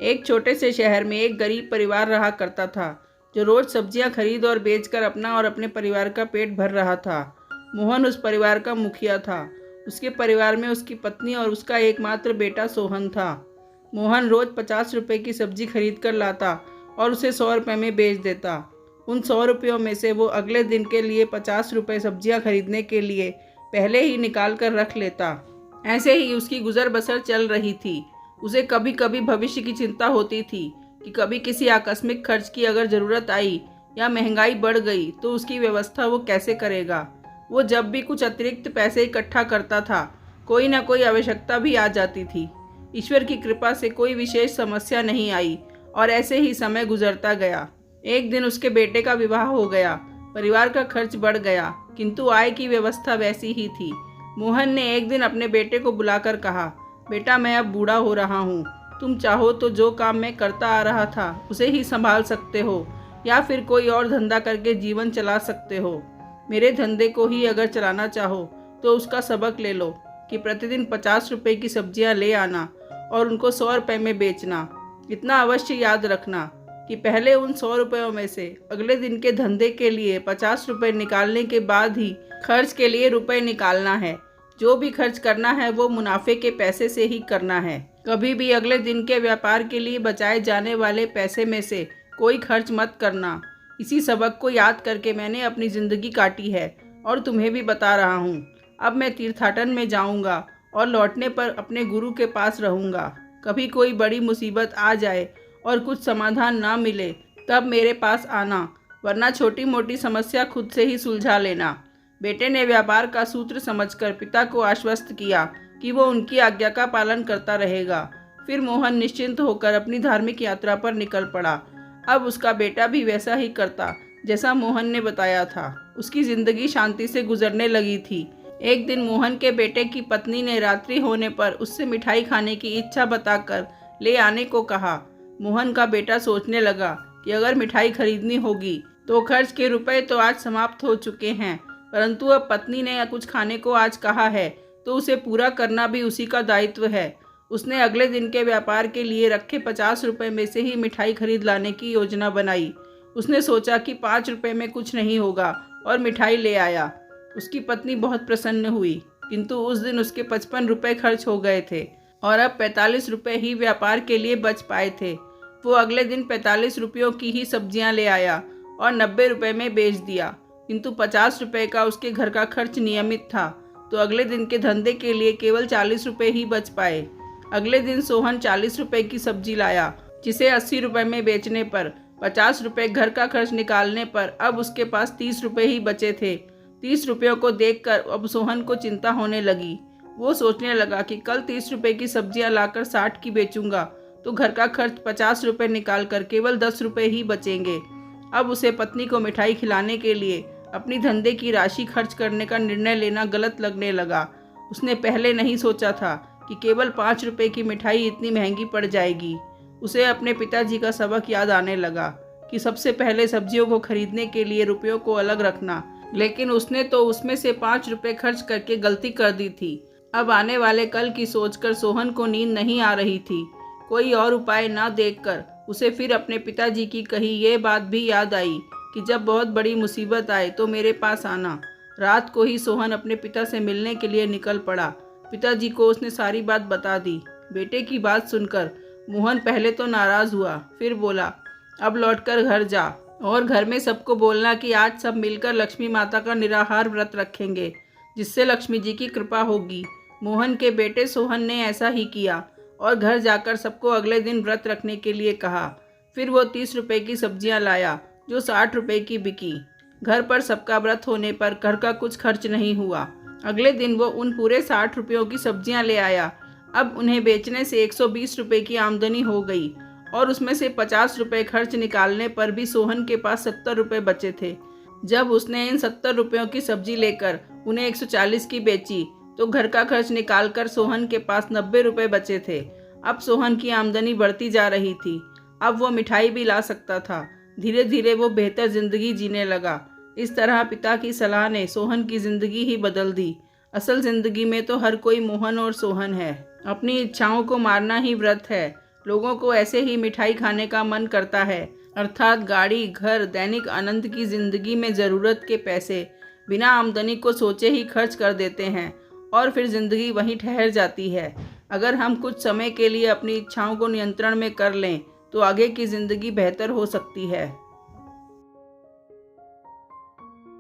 एक छोटे से शहर में एक गरीब परिवार रहा करता था, जो रोज सब्जियां खरीद और बेचकर अपना और अपने परिवार का पेट भर रहा था। मोहन उस परिवार का मुखिया था। उसके परिवार में उसकी पत्नी और उसका एकमात्र बेटा सोहन था। मोहन रोज 50 रुपए की सब्जी खरीद कर लाता और उसे 100 रुपए में बेच देता। उन 100 रुपयों में से वो अगले दिन के लिए 50 रुपए सब्जियां खरीदने के लिए पहले ही निकाल कर रख लेता। ऐसे ही उसकी गुजर बसर चल रही थी। उसे कभी कभी भविष्य की चिंता होती थी कि कभी किसी आकस्मिक खर्च की अगर ज़रूरत आई या महंगाई बढ़ गई तो उसकी व्यवस्था वो कैसे करेगा। वो जब भी कुछ अतिरिक्त पैसे इकट्ठा करता था, कोई ना कोई आवश्यकता भी आ जाती थी। ईश्वर की कृपा से कोई विशेष समस्या नहीं आई और ऐसे ही समय गुजरता गया। एक दिन उसके बेटे का विवाह हो गया। परिवार का खर्च बढ़ गया, किंतु आय की व्यवस्था वैसी ही थी। मोहन ने एक दिन अपने बेटे को बुलाकर कहा, बेटा, मैं अब बूढ़ा हो रहा हूँ। तुम चाहो तो जो काम मैं करता आ रहा था उसे ही संभाल सकते हो या फिर कोई और धंधा करके जीवन चला सकते हो। मेरे धंधे को ही अगर चलाना चाहो तो उसका सबक ले लो कि प्रतिदिन 50 रुपए की सब्जियां ले आना और उनको 100 रुपए में बेचना। इतना अवश्य याद रखना कि पहले उन 100 रुपयों में से अगले दिन के धंधे के लिए 50 रुपए निकालने के बाद ही खर्च के लिए रुपए निकालना है। जो भी खर्च करना है वो मुनाफे के पैसे से ही करना है। कभी भी अगले दिन के व्यापार के लिए बचाए जाने वाले पैसे में से कोई खर्च मत करना। इसी सबक को याद करके मैंने अपनी ज़िंदगी काटी है और तुम्हें भी बता रहा हूँ। अब मैं तीर्थाटन में जाऊँगा और लौटने पर अपने गुरु के पास रहूँगा। कभी कोई बड़ी मुसीबत आ जाए और कुछ समाधान ना मिले तब मेरे पास आना, वरना छोटी मोटी समस्या खुद से ही सुलझा लेना। बेटे ने व्यापार का सूत्र समझकर पिता को आश्वस्त किया कि वो उनकी आज्ञा का पालन करता रहेगा। फिर मोहन निश्चिंत होकर अपनी धार्मिक यात्रा पर निकल पड़ा। अब उसका बेटा भी वैसा ही करता जैसा मोहन ने बताया था। उसकी जिंदगी शांति से गुजरने लगी थी। एक दिन मोहन के बेटे की पत्नी ने रात्रि होने पर उससे मिठाई खाने की इच्छा बताकर ले आने को कहा। मोहन का बेटा सोचने लगा कि अगर मिठाई खरीदनी होगी तो खर्च के रुपए तो आज समाप्त हो चुके हैं, परंतु अब पत्नी ने कुछ खाने को आज कहा है तो उसे पूरा करना भी उसी का दायित्व है। उसने अगले दिन के व्यापार के लिए रखे 50 रुपए में से ही मिठाई खरीद लाने की योजना बनाई। उसने सोचा कि 5 रुपए में कुछ नहीं होगा और मिठाई ले आया। उसकी पत्नी बहुत प्रसन्न हुई, किंतु उस दिन उसके 55 रुपए खर्च हो गए थे और अब 45 रुपए ही व्यापार के लिए बच पाए थे। वो अगले दिन 45 रुपयों की ही सब्जियां ले आया और 90 रुपए में बेच दिया, किंतु 50 रुपए का उसके घर का खर्च नियमित था, तो अगले दिन के धंधे के लिए केवल 40 रुपए ही बच पाए। अगले दिन सोहन 40 रुपए की सब्जी लाया, जिसे 80 रुपए में बेचने पर 50 रुपए घर का खर्च निकालने पर अब उसके पास 30 रुपए ही बचे थे। 30 रुपयों को देखकर अब सोहन को चिंता होने लगी। वो सोचने लगा कि कल 30 रुपए की सब्जियां लाकर 60 की बेचूंगा तो घर का खर्च 50 रुपए निकाल कर केवल 10 रुपए ही बचेंगे। अब उसे पत्नी को मिठाई खिलाने के लिए अपनी धंधे की राशि खर्च करने का निर्णय लेना गलत लगने लगा। उसने पहले नहीं सोचा था कि केवल 5 रुपए की मिठाई इतनी महंगी पड़ जाएगी। उसे अपने पिताजी का सबक याद आने लगा कि सबसे पहले सब्जियों को खरीदने के लिए रुपयों को अलग रखना, लेकिन उसने तो उसमें से 5 रुपए खर्च करके गलती कर दी थी। अब आने वाले कल की सोचकर सोहन को नींद नहीं आ रही थी। कोई और उपाय ना देखकर उसे फिर अपने पिताजी की कही ये बात भी याद आई कि जब बहुत बड़ी मुसीबत आए तो मेरे पास आना। रात को ही सोहन अपने पिता से मिलने के लिए निकल पड़ा। पिताजी को उसने सारी बात बता दी। बेटे की बात सुनकर मोहन पहले तो नाराज हुआ, फिर बोला, अब लौटकर घर जा और घर में सबको बोलना कि आज सब मिलकर लक्ष्मी माता का निराहार व्रत रखेंगे, जिससे लक्ष्मी जी की कृपा होगी। मोहन के बेटे सोहन ने ऐसा ही किया और घर जाकर सबको अगले दिन व्रत रखने के लिए कहा। फिर वो 30 रुपए की सब्जियां लाया जो 60 रुपए की बिकी। घर पर सबका व्रत होने पर घर का कुछ खर्च नहीं हुआ। अगले दिन वो उन पूरे 60 रुपयों की सब्जियां ले आया। अब उन्हें बेचने से 120 रुपए की आमदनी हो गई और उसमें से 50 रुपए खर्च निकालने पर भी सोहन के पास 70 रुपए बचे थे। जब उसने इन 70 रुपयों की सब्जी लेकर उन्हें 140 की बेची तो घर का खर्च निकालकर सोहन के पास 90 रुपए बचे थे। अब सोहन की आमदनी बढ़ती जा रही थी। अब वो मिठाई भी ला सकता था। धीरे धीरे वो बेहतर जिंदगी जीने लगा। इस तरह पिता की सलाह ने सोहन की जिंदगी ही बदल दी। असल जिंदगी में तो हर कोई मोहन और सोहन है। अपनी इच्छाओं को मारना ही व्रत है। लोगों को ऐसे ही मिठाई खाने का मन करता है, अर्थात गाड़ी, घर, दैनिक आनंद की ज़िंदगी में ज़रूरत के पैसे बिना आमदनी को सोचे ही खर्च कर देते हैं और फिर ज़िंदगी वहीं ठहर जाती है। अगर हम कुछ समय के लिए अपनी इच्छाओं को नियंत्रण में कर लें तो आगे की ज़िंदगी बेहतर हो सकती है।